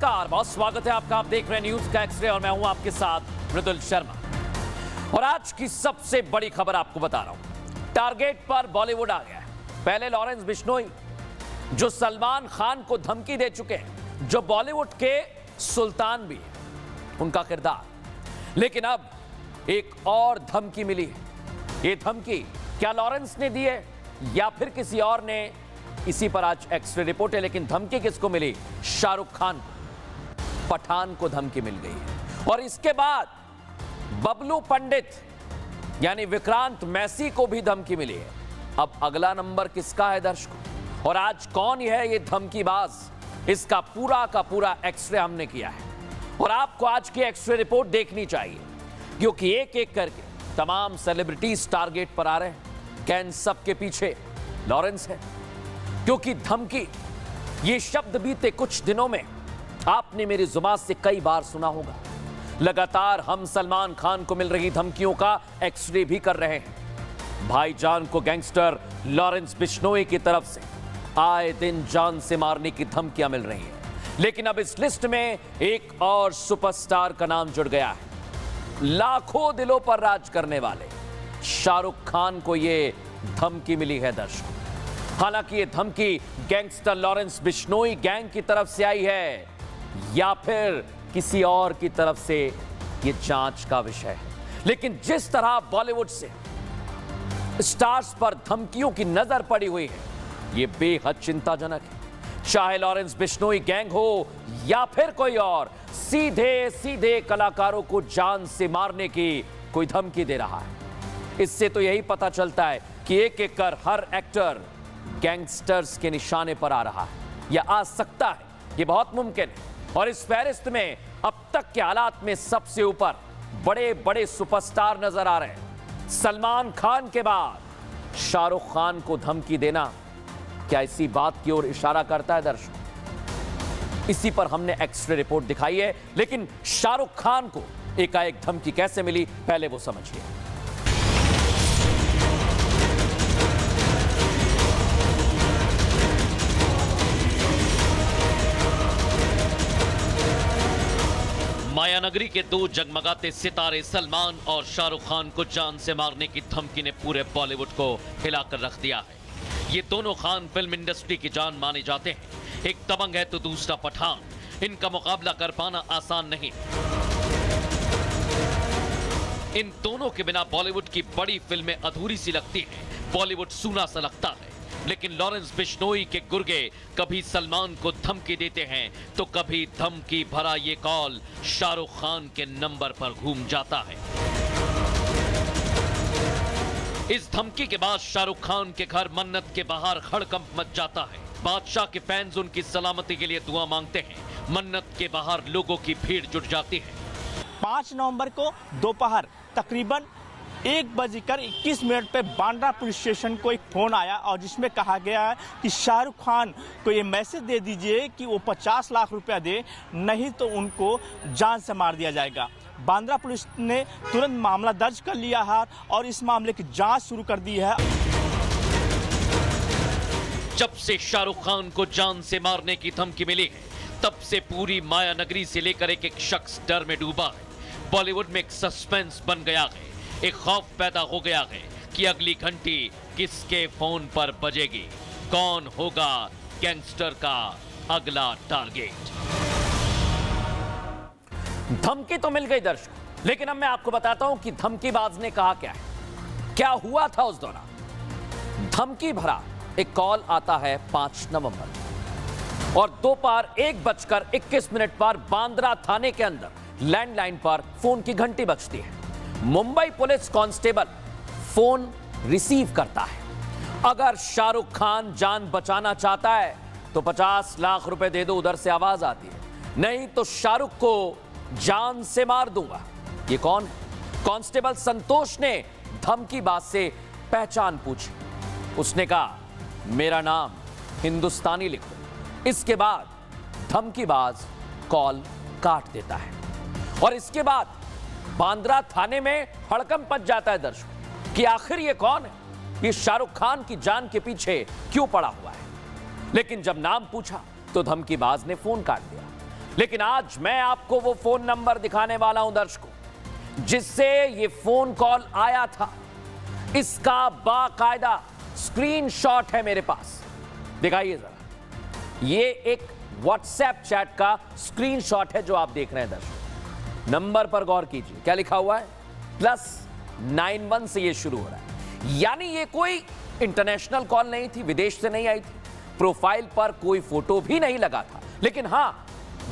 नमस्कार, बहुत स्वागत है आपका। आप देख रहे हैं न्यूज का एक्सरे और मैं हूं आपके साथ मृदुल शर्मा। और आज की सबसे बड़ी खबर आपको बता रहा हूं। टारगेट पर बॉलीवुड आ गया है। पहले लॉरेंस बिश्नोई जो सलमान खान को धमकी दे चुके हैं, जो बॉलीवुड के सुल्तान भी है उनका किरदार, लेकिन अब एक और धमकी मिली है। ये धमकी क्या लॉरेंस ने दी है या फिर किसी और ने, इसी पर आज एक्सरे रिपोर्ट है। लेकिन धमकी किसको मिली? शाहरुख खान को, पठान को धमकी मिल गई है। और इसके बाद बबलू पंडित यानी विक्रांत मैसी को भी धमकी मिली है। अब अगला नंबर किसका है दर्शकों, और आज कौन है ये धमकीबाज, इसका पूरा का पूरा एक्सरे हमने किया है और आपको आज की एक्सरे रिपोर्ट देखनी चाहिए, क्योंकि एक एक करके तमाम सेलिब्रिटीज टारगेट पर आ रहे हैं। क्या इन सब के पीछे लॉरेंस है? क्योंकि धमकी, ये शब्द बीते कुछ दिनों में आपने मेरी जुबान से कई बार सुना होगा। लगातार हम सलमान खान को मिल रही धमकियों का एक्सरे भी कर रहे हैं। भाईजान को गैंगस्टर लॉरेंस बिश्नोई की तरफ से आए दिन जान से मारने की धमकियां मिल रही हैं। लेकिन अब इस लिस्ट में एक और सुपरस्टार का नाम जुड़ गया है। लाखों दिलों पर राज करने वाले शाहरुख खान को यह धमकी मिली है दर्शकों। हालांकि ये धमकी गैंगस्टर लॉरेंस बिश्नोई गैंग की तरफ से आई है या फिर किसी और की तरफ से, ये जांच का विषय है। लेकिन जिस तरह बॉलीवुड से स्टार्स पर धमकियों की नजर पड़ी हुई है, ये बेहद चिंताजनक है। चाहे लॉरेंस बिश्नोई गैंग हो या फिर कोई और, सीधे सीधे कलाकारों को जान से मारने की कोई धमकी दे रहा है। इससे तो यही पता चलता है कि एक एक कर हर एक्टर गैंगस्टर्स के निशाने पर आ रहा है या आ सकता है, ये बहुत मुमकिन है। और इस फहरिस्त में अब तक के हालात में सबसे ऊपर बड़े बड़े सुपरस्टार नजर आ रहे हैं। सलमान खान के बाद शाहरुख खान को धमकी देना क्या इसी बात की ओर इशारा करता है दर्शकों? इसी पर हमने एक्सरे रिपोर्ट दिखाई है। लेकिन शाहरुख खान को एकाएक धमकी कैसे मिली, पहले वो समझिए। मायानगरी के दो जगमगाते सितारे सलमान और शाहरुख खान को जान से मारने की धमकी ने पूरे बॉलीवुड को हिलाकर रख दिया है। ये दोनों खान फिल्म इंडस्ट्री की जान माने जाते हैं। एक दबंग है तो दूसरा पठान। इनका मुकाबला कर पाना आसान नहीं। इन दोनों के बिना बॉलीवुड की बड़ी फिल्में अधूरी सी लगती हैं, बॉलीवुड सूना सा लगता है। लेकिन लॉरेंस बिश्नोई के गुर्गे कभी सलमान को धमकी देते हैं तो कभी धमकी भरा ये कॉल शाहरुख खान के नंबर पर घूम जाता है। इस धमकी के बाद शाहरुख खान के घर मन्नत के बाहर हड़कंप मच जाता है। बादशाह के फैंस उनकी सलामती के लिए दुआ मांगते हैं। मन्नत के बाहर लोगों की भीड़ जुट जाती है। 5 नवंबर को दोपहर तकरीबन 1:21 पे बांद्रा पुलिस स्टेशन को एक फोन आया और जिसमें कहा गया है कि शाहरुख खान को ये मैसेज दे दीजिए कि वो 50 लाख रुपया दे, नहीं तो उनको जान से मार दिया जाएगा। बांद्रा पुलिस ने तुरंत मामला दर्ज कर लिया है और इस मामले की जांच शुरू कर दी है। जब से शाहरुख खान को जान से मारने की धमकी मिली है, तब से पूरी मायानगरी से लेकर एक एक शख्स डर में डूबा है। बॉलीवुड में एक सस्पेंस बन गया है, एक खौफ पैदा हो गया है कि अगली घंटी किसके फोन पर बजेगी, कौन होगा गैंगस्टर का अगला टारगेट। धमकी तो मिल गई दर्शकों, लेकिन अब मैं आपको बताता हूं कि धमकीबाज ने कहा क्या है, क्या हुआ था उस दौरान। धमकी भरा एक कॉल आता है 5 नवंबर और दोपहर 1:21 पर बांद्रा थाने के अंदर लैंडलाइन पर फोन की घंटी बजती है। Mumbai police constable phone receive करता है। अगर शाहरुख खान जान बचाना चाहता है तो 50 लाख रुपए दे दो, उधर से आवाज आती है, नहीं तो शाहरुख को जान से मार दूंगा। ये कौन है? कांस्टेबल संतोष ने धमकीबाज से पहचान पूछी। उसने कहा, मेरा नाम हिंदुस्तानी लिखो। इसके बाद धमकीबाज कॉल काट देता है और इसके बाद बांद्रा थाने में हड़कंप मच जाता है दर्शकों कि आखिर ये कौन है, ये शाहरुख खान की जान के पीछे क्यों पड़ा हुआ है। लेकिन जब नाम पूछा तो धमकीबाज ने फोन काट दिया। लेकिन आज मैं आपको वो फोन नंबर दिखाने वाला हूं दर्शकों, जिससे ये फोन कॉल आया था। इसका बाकायदा स्क्रीनशॉट है मेरे पास, दिखाइए जरा। ये एक व्हाट्सएप चैट का स्क्रीनशॉट है जो आप देख रहे हैं दर्शकों। नंबर पर गौर कीजिए, क्या लिखा हुआ है? +91 से ये शुरू हो रहा है। यानी ये कोई इंटरनेशनल कॉल नहीं थी, विदेश से नहीं आई थी। प्रोफाइल पर कोई फोटो भी नहीं लगा था, लेकिन हां,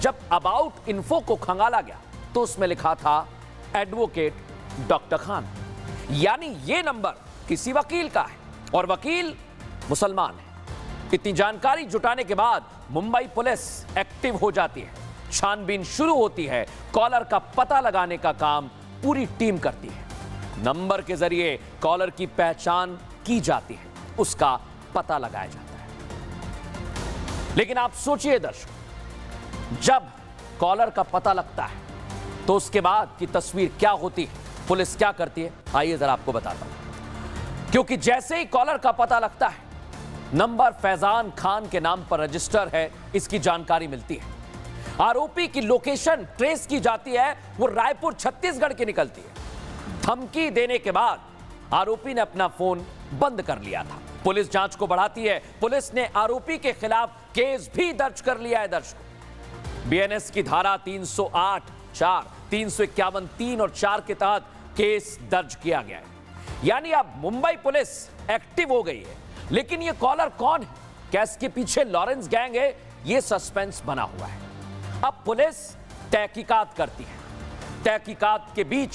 जब अबाउट इन्फो को खंगाला गया तो उसमें लिखा था एडवोकेट डॉक्टर खान। यानी ये नंबर किसी वकील का है और वकील मुसलमान है। इतनी जानकारी जुटाने के बाद मुंबई पुलिस एक्टिव हो जाती है, छानबीन शुरू होती है, कॉलर का पता लगाने का काम पूरी टीम करती है। नंबर के जरिए कॉलर की पहचान की जाती है, उसका पता लगाया जाता है। लेकिन आप सोचिए दर्शक, जब कॉलर का पता लगता है तो उसके बाद की तस्वीर क्या होती है, पुलिस क्या करती है, आइए जरा आपको बताता हूं। क्योंकि जैसे ही कॉलर का पता लगता है, नंबर फैजान खान के नाम पर रजिस्टर है, इसकी जानकारी मिलती है। आरोपी की लोकेशन ट्रेस की जाती है, वो रायपुर छत्तीसगढ़ की निकलती है। धमकी देने के बाद आरोपी ने अपना फोन बंद कर लिया था। पुलिस जांच को बढ़ाती है। पुलिस ने आरोपी के खिलाफ केस भी दर्ज कर लिया है दर्शकों। बीएनएस की धारा 308, 4, 351, 3 और 4 के तहत केस दर्ज किया गया है। यानी अब मुंबई पुलिस एक्टिव हो गई है। लेकिन ये कॉलर कौन है, क्या इसके पीछे लॉरेंस गैंग है, ये सस्पेंस बना हुआ है। अब पुलिस तहकीकात करती है। तहकीकात के बीच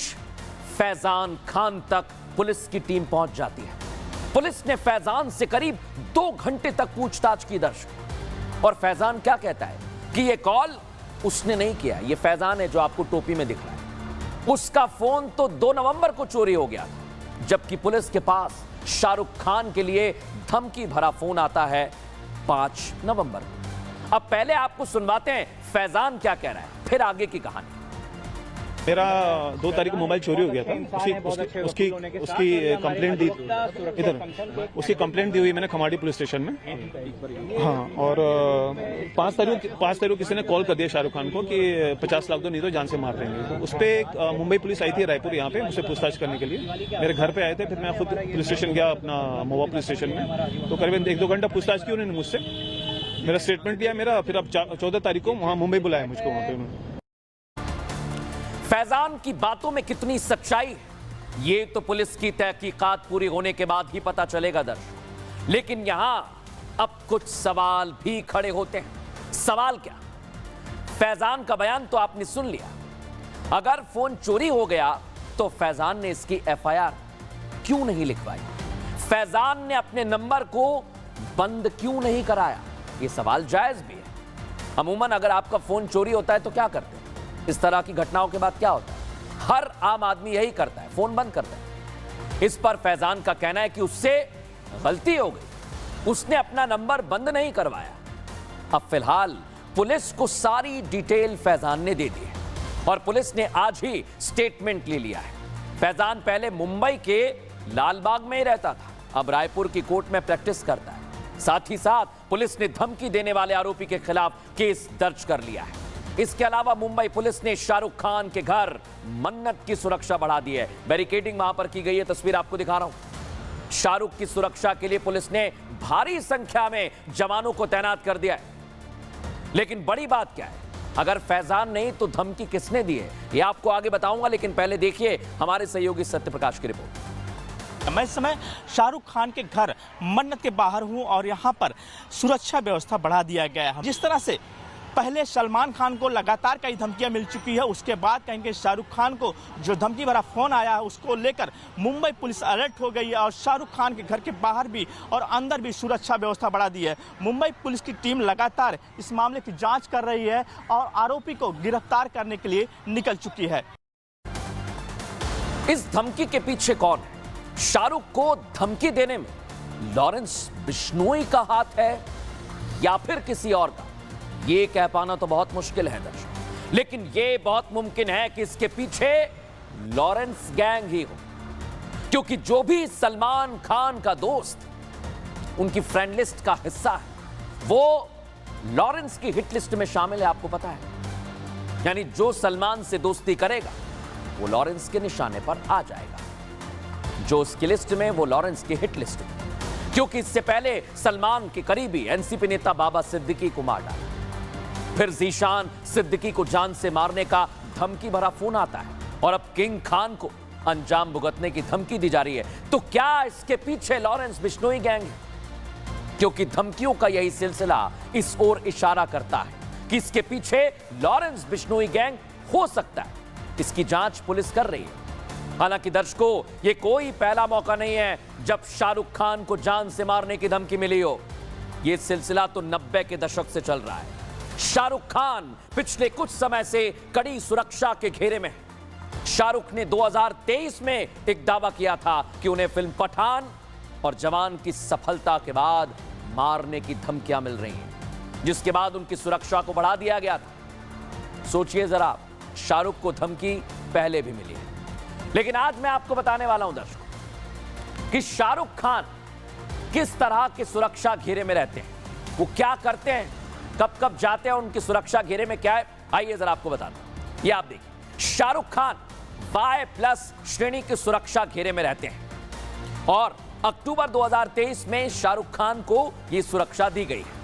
फैजान खान तक पुलिस की टीम पहुंच जाती है। पुलिस ने फैजान से करीब 2 घंटे तक पूछताछ की दर्शक। और फैजान क्या कहता है कि यह कॉल उसने नहीं किया। यह फैजान है जो आपको टोपी में दिख रहा है। उसका फोन तो 2 नवंबर को चोरी हो गया था, जबकि पुलिस के पास शाहरुख खान के लिए धमकी भरा फोन आता है 5 नवंबर को। अब पहले आपको सुनवाते हैं फैजान क्या कह रहा है, फिर आगे की कहानी। मेरा 2 तारीख को मोबाइल चोरी हो गया था। उसकी कंप्लेंट दी, इधर उसकी कंप्लेंट दी हुई मैंने खमाड़ी पुलिस स्टेशन में। हाँ, और 5 तारीख किसी ने कॉल कर दिया शाहरुख खान को कि 50 लाख दो, नहीं तो जान से मार देंगे। तो उस पर मुंबई पुलिस आई थी रायपुर यहाँ पे मुझसे पूछताछ करने के लिए। मेरे घर पे आए थे, फिर मैं खुद पुलिस स्टेशन गया, अपना मोवा पुलिस स्टेशन में। तो करीबन 1-2 घंटा पूछताछ की उन्होंने मुझसे, मेरा स्टेटमेंट लिया मेरा। फिर अब 14 तारीख को वहाँ मुंबई बुलाया मुझको वहाँ पे उन्होंने। फैजान की बातों में कितनी सच्चाई है, ये तो पुलिस की तहकीकात पूरी होने के बाद ही पता चलेगा दर्शक। लेकिन यहां अब कुछ सवाल भी खड़े होते हैं। सवाल क्या? फैजान का बयान तो आपने सुन लिया। अगर फोन चोरी हो गया तो फैजान ने इसकी एफआईआर क्यों नहीं लिखवाई? फैजान ने अपने नंबर को बंद क्यों नहीं कराया? यह सवाल जायज भी है। अमूमन अगर आपका फोन चोरी होता है तो क्या करते हैं? इस तरह की घटनाओं के बाद क्या होता है? हर आम आदमी यही करता है, फोन बंद करता है। इस पर फैजान का कहना है कि उससे गलती हो गई, उसने अपना नंबर बंद नहीं करवाया। अब फिलहाल पुलिस को सारी डिटेल फैजान ने दे दी है और पुलिस ने आज ही स्टेटमेंट ले लिया है। फैजान पहले मुंबई के लालबाग में ही रहता था, अब रायपुर की कोर्ट में प्रैक्टिस करता है। साथ ही साथ पुलिस ने धमकी देने वाले आरोपी के खिलाफ केस दर्ज कर लिया है। इसके अलावा मुंबई पुलिस ने शाहरुख खान के घर मन्नत की सुरक्षा बढ़ा दी है। बैरिकेडिंग वहां पर की गई है, तस्वीर आपको दिखा रहा हूं। शाहरुख की सुरक्षा के लिए पुलिस ने भारी संख्या में जवानों को तैनात कर दिया है। लेकिन बड़ी बात क्या है, अगर फैजान नहीं तो धमकी किसने दी है, यह आपको आगे बताऊंगा। लेकिन पहले देखिए हमारे सहयोगी सत्यप्रकाश की रिपोर्ट। मैं इस समय शाहरुख खान के घर मन्नत के बाहर हूं और यहां पर सुरक्षा व्यवस्था बढ़ा दिया गया है। जिस तरह से पहले सलमान खान को लगातार कई धमकियां मिल चुकी है, उसके बाद कहेंगे शाहरुख खान को जो धमकी भरा फोन आया है उसको लेकर मुंबई पुलिस अलर्ट हो गई है और शाहरुख खान के घर के बाहर भी और अंदर भी सुरक्षा व्यवस्था बढ़ा दी है। मुंबई पुलिस की टीम लगातार इस मामले की जांच कर रही है और आरोपी को गिरफ्तार करने के लिए निकल चुकी है। इस धमकी के पीछे कौन है? शाहरुख को धमकी देने में लॉरेंस बिश्नोई का हाथ है या फिर किसी और का? ये कह पाना तो बहुत मुश्किल है दर्शक, लेकिन ये बहुत मुमकिन है कि इसके पीछे लॉरेंस गैंग ही हो, क्योंकि जो भी सलमान खान का दोस्त उनकी फ्रेंड लिस्ट का हिस्सा है वो लॉरेंस की हिट लिस्ट में शामिल है। आपको पता है यानी जो सलमान से दोस्ती करेगा वो लॉरेंस के निशाने पर आ जाएगा, जो उसकी लिस्ट में वो लॉरेंस की हिट लिस्ट में, क्योंकि इससे पहले सलमान के करीबी एनसीपी नेता बाबा सिद्दीकी को मार डाला, फिर जीशान सिद्दीकी को जान से मारने का धमकी भरा फोन आता है और अब किंग खान को अंजाम भुगतने की धमकी दी जा रही है। तो क्या इसके पीछे लॉरेंस बिश्नोई गैंग है? क्योंकि धमकियों का यही सिलसिला इस ओर इशारा करता है कि इसके पीछे लॉरेंस बिश्नोई गैंग हो सकता है। इसकी जांच पुलिस कर रही है। हालांकि दर्शकों, ये कोई पहला मौका नहीं है जब शाहरुख खान को जान से मारने की धमकी मिली हो। यह सिलसिला तो 90 के दशक से चल रहा है। शाहरुख खान पिछले कुछ समय से कड़ी सुरक्षा के घेरे में है। शाहरुख ने 2023 में एक दावा किया था कि उन्हें फिल्म पठान और जवान की सफलता के बाद मारने की धमकियां मिल रही हैं, जिसके बाद उनकी सुरक्षा को बढ़ा दिया गया था। सोचिए जरा, शाहरुख को धमकी पहले भी मिली है। लेकिन आज मैं आपको बताने वाला हूं दर्शकों कि शाहरुख खान किस तरह के सुरक्षा घेरे में रहते हैं, वो क्या करते हैं, कब कब जाते हैं, उनकी सुरक्षा घेरे में क्या है, आइए जरा आपको बताता हूं। ये आप देखिए, शाहरुख खान Y+ श्रेणी की सुरक्षा घेरे में रहते हैं और अक्टूबर 2023 में शाहरुख खान को यह सुरक्षा दी गई है।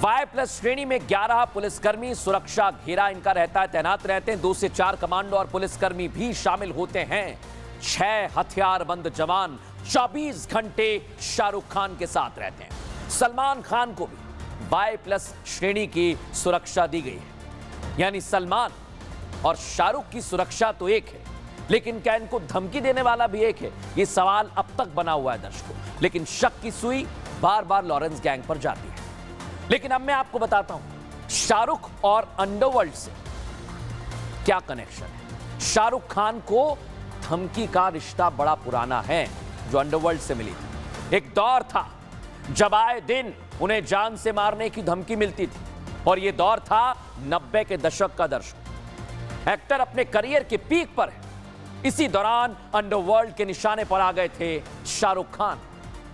Y+ श्रेणी में 11 पुलिसकर्मी सुरक्षा घेरा इनका रहता है, तैनात रहते हैं। 2 से 4 कमांडो और पुलिसकर्मी भी शामिल होते हैं। 6 हथियारबंद जवान 24 घंटे शाहरुख खान के साथ रहते हैं। सलमान खान को भी Y+ श्रेणी की सुरक्षा दी गई है। यानी सलमान और शाहरुख की सुरक्षा तो एक है, लेकिन क्या इनको धमकी देने वाला भी एक है? यह सवाल अब तक बना हुआ है दर्शकों। लेकिन शक की सुई बार बार लॉरेंस गैंग पर जाती है। लेकिन अब मैं आपको बताता हूं शाहरुख और अंडरवर्ल्ड से क्या कनेक्शन है। शाहरुख खान को धमकी का रिश्ता बड़ा पुराना है जो अंडरवर्ल्ड से मिली थी। एक दौर था जब आए दिन उन्हें जान से मारने की धमकी मिलती थी और यह दौर था 90 के दशक का। दर्शक, एक्टर अपने करियर के पीक पर है। इसी दौरान अंडरवर्ल्ड के निशाने पर आ गए थे शाहरुख खान,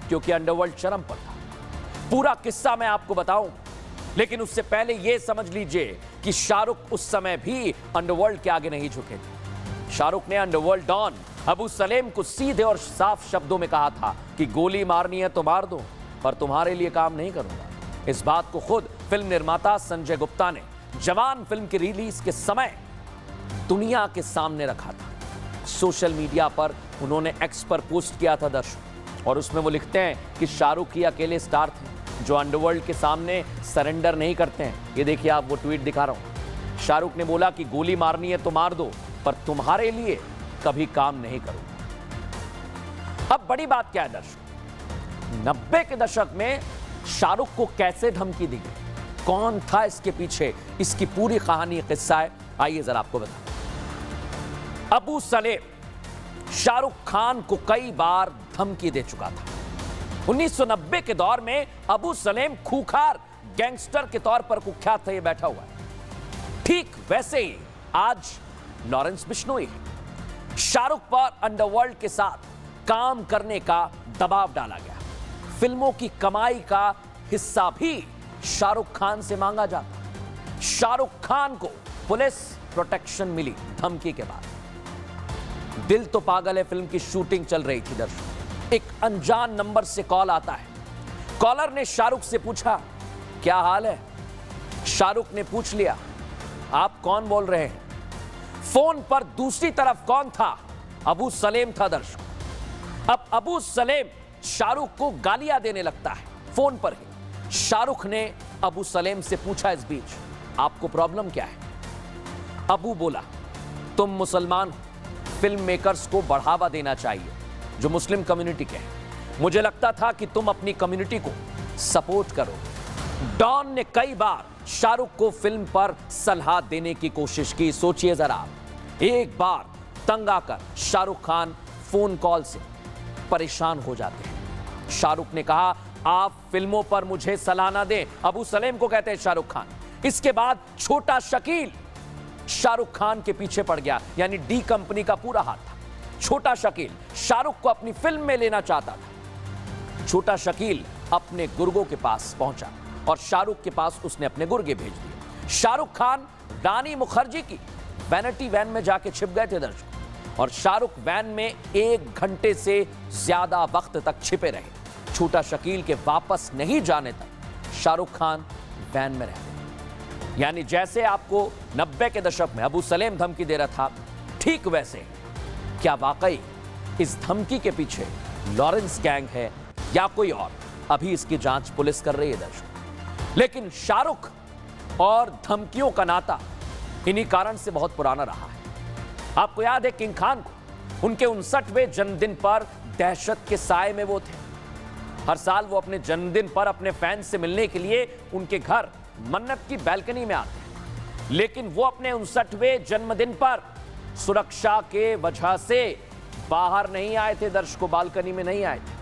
क्योंकि अंडरवर्ल्ड चरम पर था। पूरा किस्सा मैं आपको बताऊं, लेकिन उससे पहले यह समझ लीजिए कि शाहरुख उस समय भी अंडरवर्ल्ड के आगे नहीं झुके थे। शाहरुख ने अंडरवर्ल्ड डॉन अबू सलेम को सीधे और साफ शब्दों में कहा था कि गोली मारनी है तो मार दो, पर तुम्हारे लिए काम नहीं करूंगा। इस बात को खुद फिल्म निर्माता संजय गुप्ता ने जवान फिल्म की रिलीज के समय दुनिया के सामने रखा था। सोशल मीडिया पर उन्होंने एक्स पर पोस्ट किया था दर्शक, और उसमें वो लिखते हैं कि शाहरुख ही अकेले स्टार थे जो अंडरवर्ल्ड के सामने सरेंडर नहीं करते हैं। ये देखिए, आप वो ट्वीट दिखा रहा हूं। शाहरुख ने बोला कि गोली मारनी है तो मार दो, पर तुम्हारे लिए कभी काम नहीं करूंगा। अब बड़ी बात क्या है दर्शक, 90 के दशक में शाहरुख को कैसे धमकी दी गई, कौन था इसके पीछे, इसकी पूरी कहानी किस्सा है। आइए जरा आपको बताऊं। अबू सलेम शाहरुख खान को कई बार धमकी दे चुका था। 1990 के दौर में अबू सलेम खूंखार गैंगस्टर के तौर पर कुख्यात था। ये बैठा हुआ है। ठीक वैसे ही आज लॉरेंस बिश्नोई है। शाहरुख पर अंडरवर्ल्ड के साथ काम करने का दबाव डाला गया। फिल्मों की कमाई का हिस्सा भी शाहरुख खान से मांगा जाता। शाहरुख खान को पुलिस प्रोटेक्शन मिली धमकी के बाद। दिल तो पागल है फिल्म की शूटिंग चल रही थी दर्शक। एक अनजान नंबर से कॉल आता है। कॉलर ने शाहरुख से पूछा, क्या हाल है? शाहरुख ने पूछ लिया, आप कौन बोल रहे हैं? फोन पर दूसरी तरफ कौन था? अबू सलेम था दर्शक। अब अबू सलेम शाहरुख को गालियां देने लगता है फोन पर ही। शाहरुख ने अबू सलेम से पूछा इस बीच, आपको प्रॉब्लम क्या है? अबू बोला, तुम मुसलमान हो, फिल्म मेकर्स को बढ़ावा देना चाहिए जो मुस्लिम कम्युनिटी के हैं। मुझे लगता था कि तुम अपनी कम्युनिटी को सपोर्ट करो। डॉन ने कई बार शाहरुख को फिल्म पर सलाह देने की कोशिश की। सोचिए जरा, एक बार तंग आकर शाहरुख खान फोन कॉल से परेशान हो जाते हैं। शाहरुख ने कहा, आप फिल्मों पर मुझे सलाह ना दें। अबू सलेम को कहते हैं शाहरुख खान। इसके बाद छोटा शकील शाहरुख खान के पीछे पड़ गया, यानी डी कंपनी का पूरा हाथ था। छोटा शकील शाहरुख को अपनी फिल्म में लेना चाहता था। छोटा शकील अपने गुर्गों के पास पहुंचा और शाहरुख के पास उसने अपने गुर्गे भेज दिए। शाहरुख खान रानी मुखर्जी की वैनिटी वैन में जाके छिप गए थे दर्शकों, और शाहरुख वैन में 1 घंटे से ज्यादा वक्त तक छिपे रहे। छोटा शकील के वापस नहीं जाने तक शाहरुख खान वैन में रहते। यानी जैसे आपको 90 के दशक में अबू सलेम धमकी दे रहा था, ठीक वैसे क्या वाकई इस धमकी के पीछे लॉरेंस गैंग है या कोई और? अभी इसकी जांच पुलिस कर रही है दर्शकों। लेकिन शाहरुख और धमकियों का नाता इन्हीं कारण से बहुत पुराना रहा है। आपको याद है किंग खान को उनके 59वें जन्मदिन पर दहशत के साए में वो थे। हर साल वो अपने जन्मदिन पर अपने फैंस से मिलने के लिए उनके घर मन्नत की बैल्कनी में आते हैं, लेकिन वो अपने 59वें जन्मदिन पर सुरक्षा के वजह से बाहर नहीं आए थे दर्शकों, बालकनी में नहीं आए थे।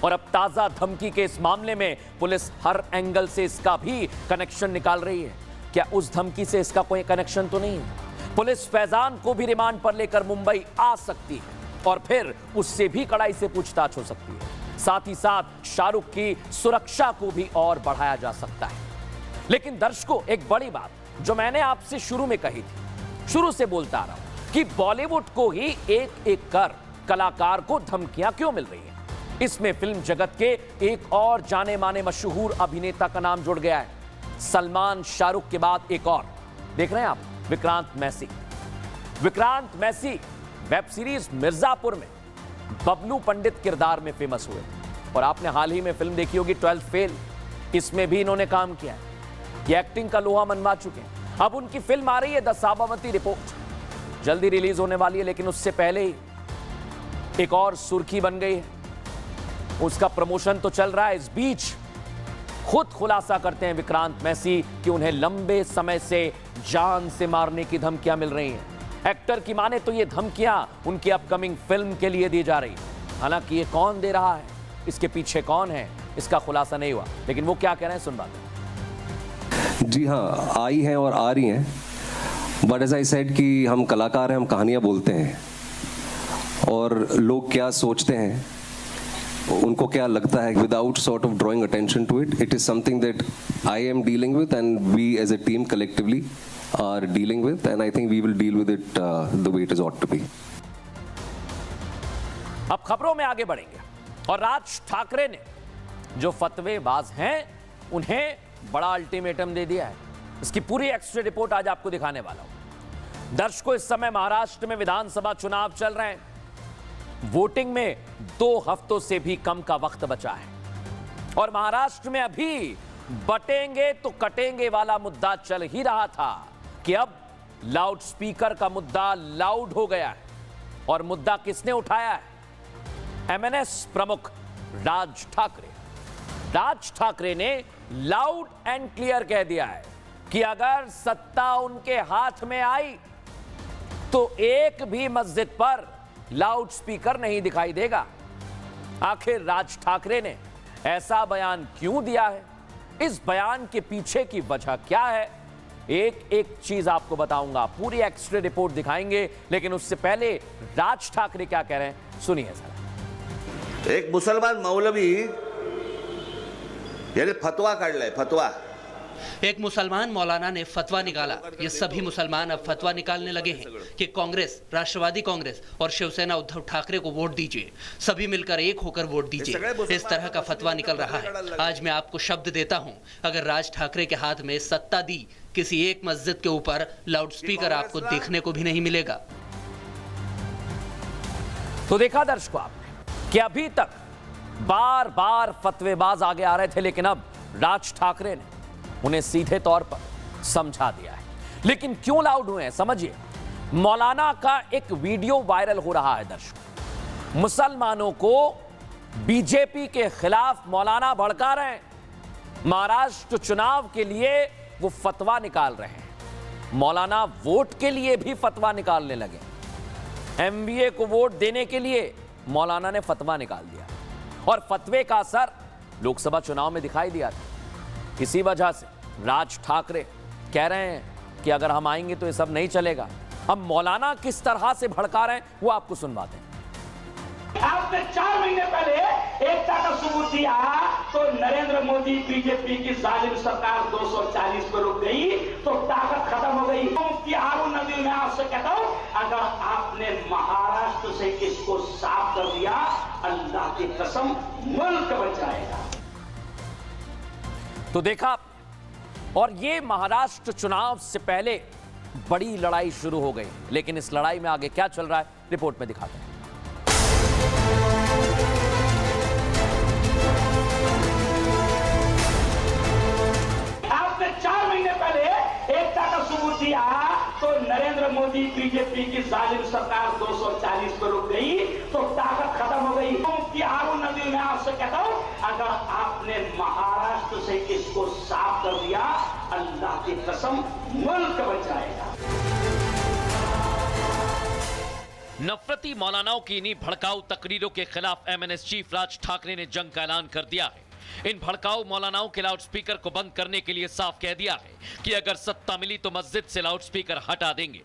और अब ताजा धमकी के इस मामले में पुलिस हर एंगल से इसका भी कनेक्शन निकाल रही है। क्या उस धमकी से इसका कोई कनेक्शन तो नहीं है? पुलिस फैजान को भी रिमांड पर लेकर मुंबई आ सकती है और फिर उससे भी कड़ाई से पूछताछ हो सकती है। साथ ही साथ शाहरुख की सुरक्षा को भी और बढ़ाया जा सकता है। लेकिन दर्शकों, एक बड़ी बात जो मैंने आपसे शुरू में कही थी, शुरू से बोलता आ रहा हूं कि बॉलीवुड को ही एक एक कर कलाकार को धमकियां क्यों मिल रही हैं। इसमें फिल्म जगत के एक और जाने माने मशहूर अभिनेता का नाम जुड़ गया है। सलमान शाहरुख के बाद एक और देख रहे हैं आप, विक्रांत मैसी। विक्रांत मैसी वेब सीरीज मिर्जापुर में बबलू पंडित किरदार में फेमस हुए थे, और आपने हाल ही में फिल्म देखी होगी 12th फेल, इसमें भी इन्होंने काम किया है। ये एक्टिंग का लोहा मनवा चुके हैं। अब उनकी फिल्म आ रही है द साबरमती रिपोर्ट, जल्दी रिलीज होने वाली है, लेकिन उससे पहले ही एक और सुर्खी बन गई है। उसका प्रमोशन तो चल रहा है, इस बीच खुद खुलासा करते हैं विक्रांत मैसी कि उन्हें लंबे समय से जान से मारने की धमकियां मिल रही हैं। एक्टर की माने तो ये धमकियां उनकी अपकमिंग फिल्म के लिए दी जा रही है। हालांकि ये कौन दे रहा है, इसके पीछे कौन है, इसका खुलासा नहीं हुआ, लेकिन वो क्या कह रहे हैं सुन बात। जी हाँ, आई हैं और आ रही हैं, बट एज आई सेड कि हम कलाकार हैं, हम कहानियाँ बोलते हैं, और लोग क्या सोचते हैं, उनको क्या लगता है, without sort of drawing attention to it, it is something that I am dealing with and we as a team collectively are dealing with, and I think we will deal with it the way it is ought to be. अब खबरों में आगे बढ़ेंगे, और राज ठाकरे ने जो फतवेबाज हैं उन्हें बड़ा अल्टीमेटम दे दिया है। इसकी पूरी एक्स्ट्रा रिपोर्ट आज आपको दिखाने वाला हूं। दर्शकों, इस समय महाराष्ट्र में विधानसभा चुनाव चल रहे हैं। वोटिंग में 2 हफ्तों से भी कम का वक्त बचा है, और महाराष्ट्र में अभी बटेंगे तो कटेंगे वाला मुद्दा चल ही रहा था कि अब लाउड स्पीकर का मुद्दा लाउड हो गया है। और मुद्दा किसने उठाया है? एमएनएस प्रमुख राज ठाकरे। राज ठाकरे ने लाउड एंड क्लियर कह दिया है कि अगर सत्ता उनके हाथ में आई तो एक भी मस्जिद पर लाउड स्पीकर नहीं दिखाई देगा। आखिर राज ठाकरे ने ऐसा बयान क्यों दिया है, इस बयान के पीछे की वजह क्या है, एक एक चीज आपको बताऊंगा, पूरी एक्स्ट्रा रिपोर्ट दिखाएंगे। लेकिन उससे पहले राज ठाकरे क्या कह रहे हैं सुनिए जरा। एक मुसलमान मौलवी यानी फतवा काढलाय, फतवा। एक मुसलमान मौलाना ने फतवा निकाला। ये सभी मुसलमान अब फतवा निकालने लगे हैं कि कांग्रेस, राष्ट्रवादी कांग्रेस और शिवसेना उद्धव ठाकरे को वोट दीजिए, सभी मिलकर एक होकर वोट दीजिए। इस तरह का फतवा निकल रहा है। आज मैं आपको शब्द देता हूं, अगर राज ठाकरे के हाथ में सत्ता दी, किसी एक मस्जिद के ऊपर लाउड स्पीकर आपको देखने को भी नहीं मिलेगा। तो देखा दर्शकों आपने कि अभी तक बार बार फतवेबाज आगे आ रहे थे, लेकिन अब राज ठाकरे ने उन्हें सीधे तौर पर समझा दिया है। लेकिन क्यों लाउड हुए हैं समझिए। मौलाना का एक वीडियो वायरल हो रहा है दर्शकों। मुसलमानों को बीजेपी के खिलाफ मौलाना भड़का रहे हैं। महाराष्ट्र चुनाव के लिए वो फतवा निकाल रहे हैं। मौलाना वोट के लिए भी फतवा निकालने लगे। एमबीए को वोट देने के लिए मौलाना ने फतवा निकाल दिया, और फतवे का असर लोकसभा चुनाव में दिखाई दिया था। इसी वजह से राज ठाकरे कह रहे हैं कि अगर हम आएंगे तो ये सब नहीं चलेगा। अब मौलाना किस तरह से भड़का रहे हैं वो आपको सुनवाते हैं। आपने 4 महीने पहले एकता का सबूत दिया तो नरेंद्र मोदी बीजेपी की जालिम सरकार 240 पर रुक गई तो ताकत खत्म हो गई। मुफ्ती हारून नबी, मैं आपसे कहता हूं, अगर आपने महाराष्ट्र से इसको साफ कर दिया, अल्लाह की कसम मुल्क बच जाएगा। तो देखा, और ये महाराष्ट्र चुनाव से पहले बड़ी लड़ाई शुरू हो गई, लेकिन इस लड़ाई में आगे क्या चल रहा है रिपोर्ट में दिखाते हैं। आपने 4 महीने पहले एकता का सबूत दिया तो नरेंद्र मोदी बीजेपी की जालिम सरकार 240 पर रुक गई तो ताकत खत्म हो गई। मुफ्ती हारून नबी, मैं आपसे कहता हूं, अगर आपने महाराष्ट्र से इसको साफ कर दिया, अल्लाह की कसम मुल्क बच जाएगा। नफरती मौलानाओं की इन्हीं भड़काऊ तकरीरों के खिलाफ एमएनएस चीफ राज ठाकरे ने जंग का ऐलान कर दिया है। इन भड़काऊ मौलानाओं के लाउडस्पीकर को बंद करने के लिए साफ कह दिया है कि अगर सत्ता मिली तो मस्जिद से लाउडस्पीकर हटा देंगे।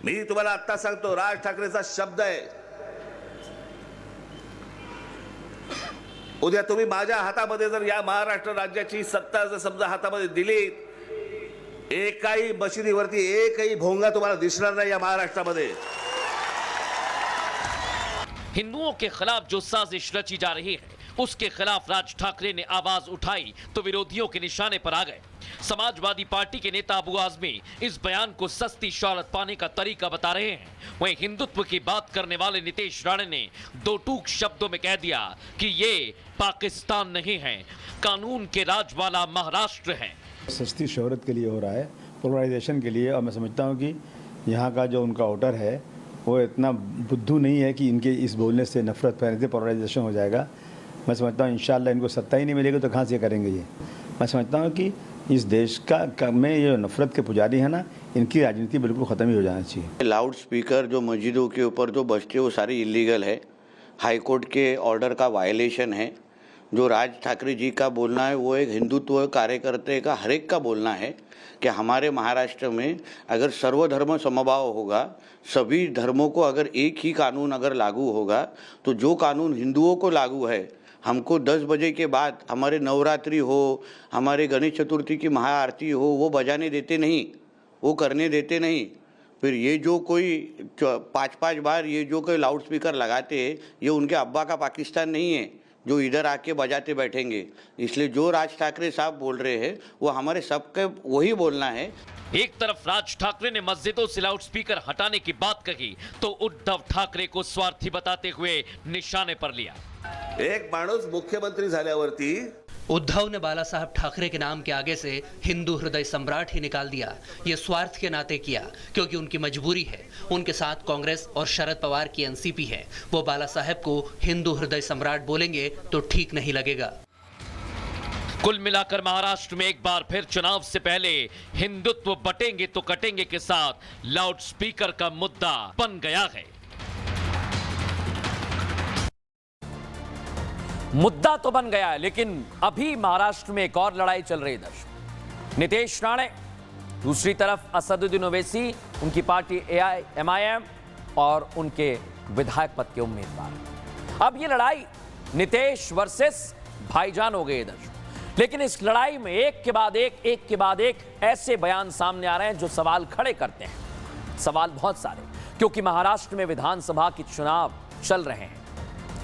मी तुम्हाला आता सांगतो, राज ठाकरेचा शब्द आहे, उद्या तुम्ही माझ्या हातामध्ये जर या महाराष्ट्र राज्याची सत्ता जर समजा हातामध्ये दिली, एकाही मशिदीवरती एकही भोंगा तुम्हाला दिसणार नाही या महाराष्ट्रामध्ये। हिंदुओं के खिलाफ जो साजिश रची जा रही है उसके खिलाफ राज ठाकरे ने आवाज उठाई तो विरोधियों के निशाने पर आ गए। समाजवादी पार्टी के नेता अबू आजमी इस बयान को सस्ती शौहरत पाने का तरीका बता रहे हैं। वहीं हिंदुत्व की बात करने वाले नीतीश राणे ने दो टूक शब्दों में कह दिया कि ये पाकिस्तान नहीं है, कानून के राज वाला महाराष्ट्र है। सस्ती शौहरत के लिए हो रहा है, पोलराइजेशन के लिए। और मैं समझता हूँ कि यहाँ का जो उनका वोटर है वो इतना बुद्धू नहीं है कि इनके इस बोलने से नफरत फैलने से पोलराइजेशन हो जाएगा। मैं समझता हूँ इंशाल्लाह इनको सत्ता ही नहीं मिलेगी तो कहाँ से करेंगे ये। मैं समझता हूँ कि इस देश का में ये नफरत के पुजारी है ना, इनकी राजनीति बिल्कुल ख़त्म ही हो जाना चाहिए। लाउड स्पीकर जो मस्जिदों के ऊपर जो बजते वो सारी इलीगल है, हाई कोर्ट के ऑर्डर का वायलेशन है। जो राज ठाकरे जी का बोलना है वो एक हिंदुत्व कार्यकर्ते का हर एक का बोलना है कि हमारे महाराष्ट्र में अगर सर्वधर्म समभाव होगा, सभी धर्मों को अगर एक ही कानून अगर लागू होगा, तो जो कानून हिंदुओं को लागू है, हमको 10 बजे के बाद हमारे नवरात्रि हो, हमारे गणेश चतुर्थी की महाआरती हो, वो बजाने देते नहीं, वो करने देते नहीं। फिर ये जो कोई 5-5 बार ये जो कोई लाउड स्पीकर लगाते हैं, ये उनके अब्बा का पाकिस्तान नहीं है जो इधर आके बजाते बैठेंगे। इसलिए जो राज ठाकरे साहब बोल रहे हैं वो हमारे सबके वही बोलना है। एक तरफ राज ठाकरे ने मस्जिदों से लाउडस्पीकर हटाने की बात कही तो उद्धव ठाकरे को स्वार्थी बताते हुए निशाने पर लिया। एक माणूस मुख्यमंत्री झाल्यावरती उद्धव ने बाला साहब ठाकरे के नाम के आगे से हिंदू हृदय सम्राट ही निकाल दिया। ये स्वार्थ के नाते किया क्योंकि उनकी मजबूरी है। उनके साथ कांग्रेस और शरद पवार की एनसीपी है। वो बाला साहब को हिंदू हृदय सम्राट बोलेंगे तो ठीक नहीं लगेगा। कुल मिलाकर महाराष्ट्र में एक बार फिर चुनाव से पहले हिंदुत्व बटेंगे तो कटेंगे के साथ लाउडस्पीकर का मुद्दा बन गया है। मुद्दा तो बन गया है, लेकिन अभी महाराष्ट्र में एक और लड़ाई चल रही है। दर्शक, नीतीश राणे, दूसरी तरफ असदुद्दीन ओवैसी, उनकी पार्टी एआईएमआईएम और उनके विधायक पद के उम्मीदवार। अब ये लड़ाई नीतीश वर्सेस भाईजान हो गई है। दर्शक, लेकिन इस लड़ाई में एक के बाद एक ऐसे बयान सामने आ रहे हैं जो सवाल खड़े करते हैं। सवाल बहुत सारे, क्योंकि महाराष्ट्र में विधानसभा के चुनाव चल रहे हैं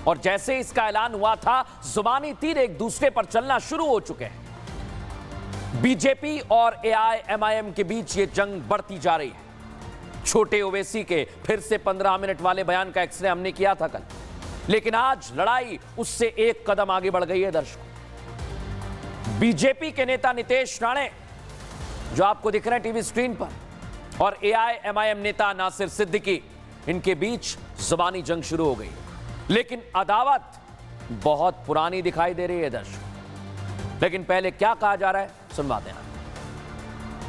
और जैसे इसका ऐलान हुआ था, जुबानी तीर एक दूसरे पर चलना शुरू हो चुके हैं। बीजेपी और एआईएमआईएम के बीच ये जंग बढ़ती जा रही है। छोटे ओवैसी के फिर से 15 मिनट वाले बयान का एक्सरे हमने किया था कल, लेकिन आज लड़ाई उससे एक कदम आगे बढ़ गई है। दर्शकों, बीजेपी के नेता नीतीश राणे जो आपको दिख रहे हैं टीवी स्क्रीन पर, और एआईएमआईएम नेता नासिर सिद्दीकी, इनके बीच जुबानी जंग शुरू हो गई, लेकिन अदावत बहुत पुरानी दिखाई दे रही है। दर्शक, लेकिन पहले क्या कहा जा रहा है सुनवाते हैं।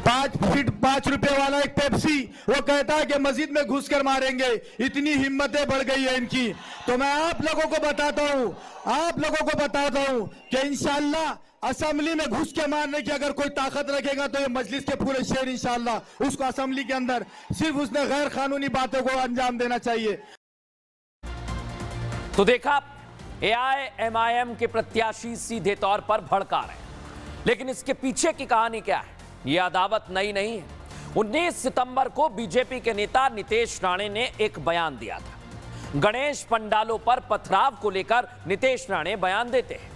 5 फीट 5 रुपए वाला एक पेप्सी, वो कहता है कि मस्जिद में घुसकर मारेंगे। इतनी हिम्मतें बढ़ गई है इनकी। तो मैं आप लोगों को बताता हूं कि इंशाल्लाह असेंबली में घुस के मारने की अगर कोई ताकत रखेगा तो ये मजलिस के पूरे शेर इंशाल्लाह उसको असेंबली के अंदर सिर्फ उसने गैर कानूनी बातों को अंजाम देना चाहिए। तो देखा, एआईएमआईएम के प्रत्याशी सीधे तौर पर भड़का रहे हैं, लेकिन इसके पीछे की कहानी क्या है? यह अदावत नई नहीं है। 19 सितंबर को बीजेपी के नेता नीतीश राणे ने एक बयान दिया था। गणेश पंडालों पर पथराव को लेकर नीतीश राणे बयान देते हैं,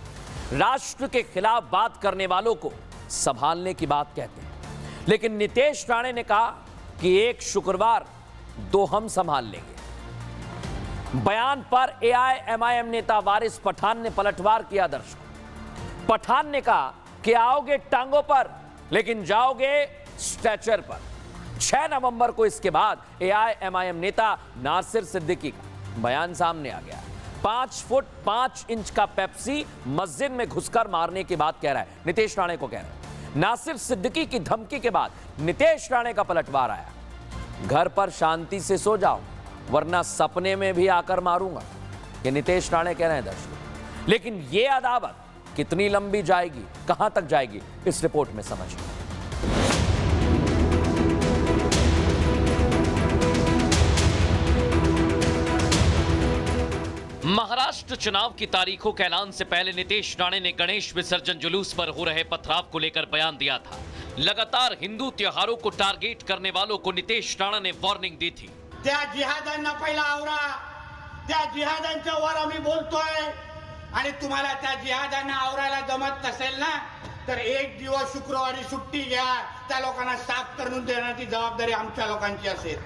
राष्ट्र के खिलाफ बात करने वालों को संभालने की बात कहते हैं। लेकिन नीतीश राणे ने कहा कि एक शुक्रवार दो हम संभाल लेंगे। बयान पर एआईएमआईएम नेता वारिस पठान ने पलटवार किया। दर्शकों, पठान ने कहा कि आओगे टांगों पर लेकिन जाओगे स्ट्रेचर पर। 6 नवंबर को इसके बाद एआईएमआईएम नेता नासिर सिद्दीकी का बयान सामने आ गया। 5 फुट 5 इंच का पेप्सी मस्जिद में घुसकर मारने की बात कह रहा है, नीतीश राणे को कह रहा है। नासिर सिद्दीकी की धमकी के बाद नीतीश राणे का पलटवार आया। घर पर शांति से सो जाओ वरना सपने में भी आकर मारूंगा, ये नीतीश राणे कह रहे हैं दर्शकों। लेकिन ये अदावत कितनी लंबी जाएगी, कहां तक जाएगी, इस रिपोर्ट में समझिए। महाराष्ट्र चुनाव की तारीखों के ऐलान से पहले नीतीश राणे ने गणेश विसर्जन जुलूस पर हो रहे पथराव को लेकर बयान दिया था। लगातार हिंदू त्योहारों को टारगेट करने वालों को नीतीश राणे ने वार्निंग दी थी। त्या जिहादांना पहिला आवरा, त्या जिहादांच्या वर आम्ही बोलतोय आणि तुम्हाला त्या जिहादांना आवरायला जमत नसेल ना तर एक दिवस शुक्रवारी सुट्टी घ्या, त्या लोकांना साफ करून देण्याची जबाबदारी आमच्या लोकांची असेल।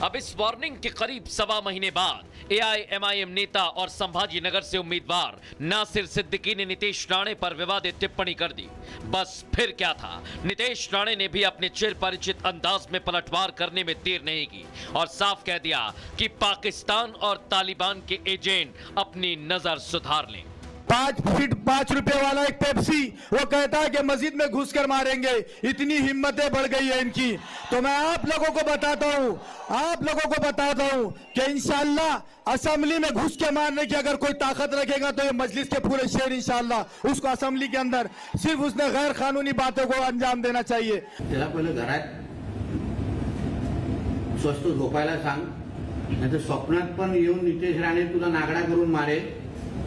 अब इस वार्निंग के करीब सवा महीने बाद एआईएमआईएम नेता और संभाजी नगर से उम्मीदवार नासिर सिद्दीकी ने नीतीश राणे पर विवादित टिप्पणी कर दी। बस फिर क्या था, नीतीश राणे ने भी अपने चिर परिचित अंदाज में पलटवार करने में देर नहीं की और साफ कह दिया कि पाकिस्तान और तालिबान के एजेंट अपनी नजर सुधार लें। 5 फीट 5 रुपए वाला एक पेप्सी वो कहता है कि मस्जिद में घुसकर मारेंगे। इतनी हिम्मतें बढ़ गई है इनकी। तो मैं आप लोगों को बताता हूं कि इंशाल्लाह असेंबली में घुस के मारने की अगर कोई ताकत रखेगा तो ये मजलिस के पूरे शहर इंशाल्लाह उसको असेंबली के अंदर सिर्फ उसने गैर कानूनी बातों को अंजाम देना चाहिए। त्याला पहिले घरात स्वस्त झोपायला सांग, नाही तर स्वप्नात पण येऊन नितेश राणे तुला नागडा करून मारेल।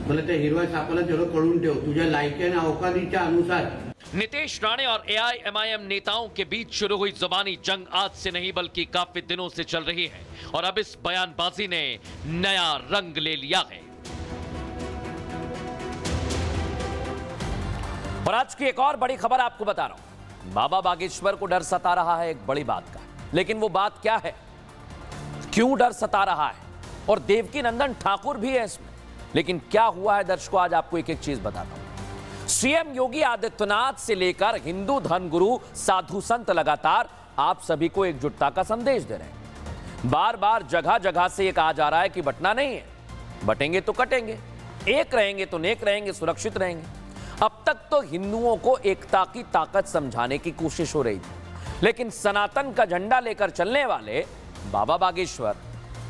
भले त्या हिरव्या सापाला तेवढं कळून ठेव, तुझ्या लायकीच्या अवकाशीच्या अनुसार। नीतीश राणे और एआईएमआईएम नेताओं के बीच शुरू हुई जुबानी जंग आज से नहीं बल्कि काफी दिनों से चल रही है और अब इस बयानबाजी ने नया रंग ले लिया है। और आज की एक और बड़ी खबर आपको बता रहा हूं। बाबा बागेश्वर को डर सता रहा है एक बड़ी बात का, लेकिन वो बात क्या है, क्यों डर सता रहा है, और देवकी नंदन ठाकुर भी है इसमें। लेकिन क्या हुआ है दर्शकों, आज आपको एक एक चीज बताता हूं। सीएम योगी आदित्यनाथ से लेकर हिंदू धर्मगुरु साधु संत लगातार आप सभी को एकजुटता का संदेश दे रहे हैं। बार बार जगह जगह से यह कहा जा रहा है कि बटना नहीं है, बटेंगे तो कटेंगे, एक रहेंगे तो नेक रहेंगे, सुरक्षित रहेंगे। अब तक तो हिंदुओं को एकता की ताकत समझाने की कोशिश हो रही थी, लेकिन सनातन का झंडा लेकर चलने वाले बाबा बागेश्वर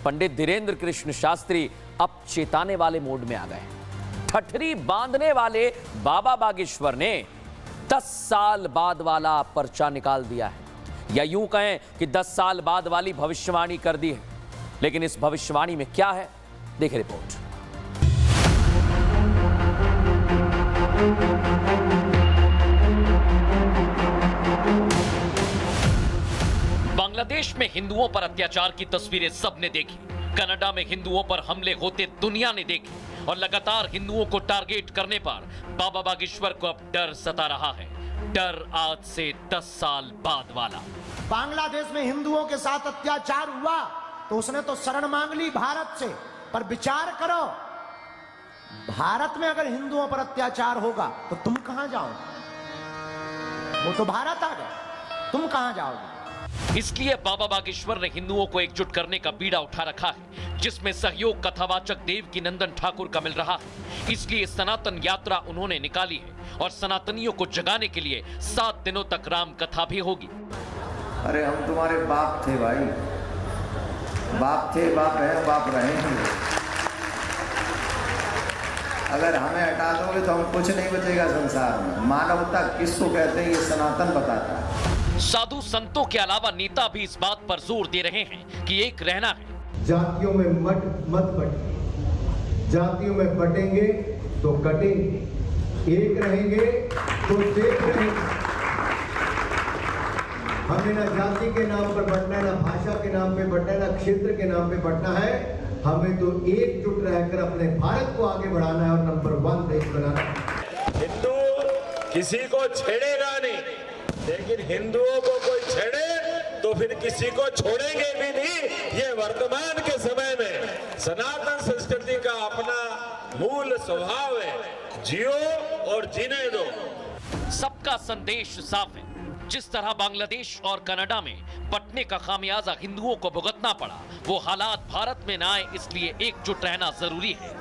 पंडित धीरेन्द्र कृष्ण शास्त्री अब चेताने वाले मोड में आ गए। ठठरी बांधने वाले बाबा बागेश्वर ने 10 साल बाद वाला पर्चा निकाल दिया है, या यूं कहें कि 10 साल बाद वाली भविष्यवाणी कर दी है। लेकिन इस भविष्यवाणी में क्या है, देखिए रिपोर्ट। बांग्लादेश में हिंदुओं पर अत्याचार की तस्वीरें सबने देखी। कनाडा में हिंदुओं पर हमले होते दुनिया ने देखे और लगातार हिंदुओं को टारगेट करने पर बाबा बागेश्वर को अब डर सता रहा है। डर आज से 10 साल बाद वाला। बांग्लादेश में हिंदुओं के साथ अत्याचार हुआ तो उसने तो शरण मांग ली भारत से, पर विचार करो, भारत में अगर हिंदुओं पर अत्याचार होगा तो तुम कहां जाओगे? वो तो भारत आ गए, तुम कहां जाओगे? इसलिए बाबा बागेश्वर ने हिंदुओं को एकजुट करने का बीड़ा उठा रखा है, जिसमें सहयोग कथावाचक देवकी नंदन ठाकुर का मिल रहा है। इसलिए सनातन यात्रा उन्होंने निकाली है और सनातनियों को जगाने के लिए 7 दिनों तक राम कथा भी होगी। अरे हम तुम्हारे बाप थे भाई, बाप थे, बाप है, बाप रहेंगे। अगर हमें हटा दोगे तो हम कुछ नहीं बचेगा संसार में। मानवता किसको कहते हैं ये सनातन बताता है। साधु संतों के अलावा नेता भी इस बात पर जोर दे रहे हैं कि एक रहना है। जातियों में मत बटिए, जातियों में बटेंगे तो कटेंगे, एक रहेंगे तो देख रहेंगे। हमें ना जाति के नाम पर बंटना है, ना भाषा के नाम पे बंटना है, ना क्षेत्र के नाम पे बंटना है। हमें तो एकजुट रहकर अपने भारत को आगे बढ़ाना है और नंबर 1 देश बनाना है। हिंदू किसी को छेड़ेगा नहीं, लेकिन हिंदुओं को कोई छेड़े तो फिर किसी को छोड़ेंगे भी नहीं। ये वर्तमान के समय में सनातन संस्कृति का अपना मूल स्वभाव है, जियो और जीने दो। सबका संदेश साफ है। जिस तरह बांग्लादेश और कनाडा में बंटने का खामियाजा हिंदुओं को भुगतना पड़ा, वो हालात भारत में न आए, इसलिए एकजुट रहना जरूरी है।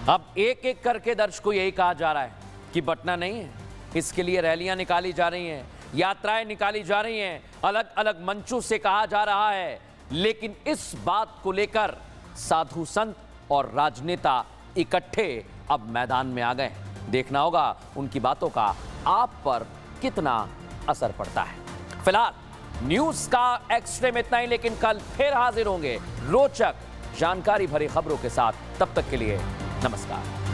अब एक एक करके दर्शकों को यही कहा जा रहा है कि बंटना नहीं है। इसके लिए रैलियां निकाली जा रही हैं, यात्राएं निकाली जा रही हैं, अलग अलग मंचों से कहा जा रहा है, लेकिन इस बात को लेकर साधु संत और राजनेता इकट्ठे अब मैदान में आ गए हैं। देखना होगा उनकी बातों का आप पर कितना असर पड़ता है। फिलहाल न्यूज का एक्सट्रे में इतना ही, लेकिन कल फिर हाजिर होंगे रोचक जानकारी भरी खबरों के साथ। तब तक के लिए नमस्कार।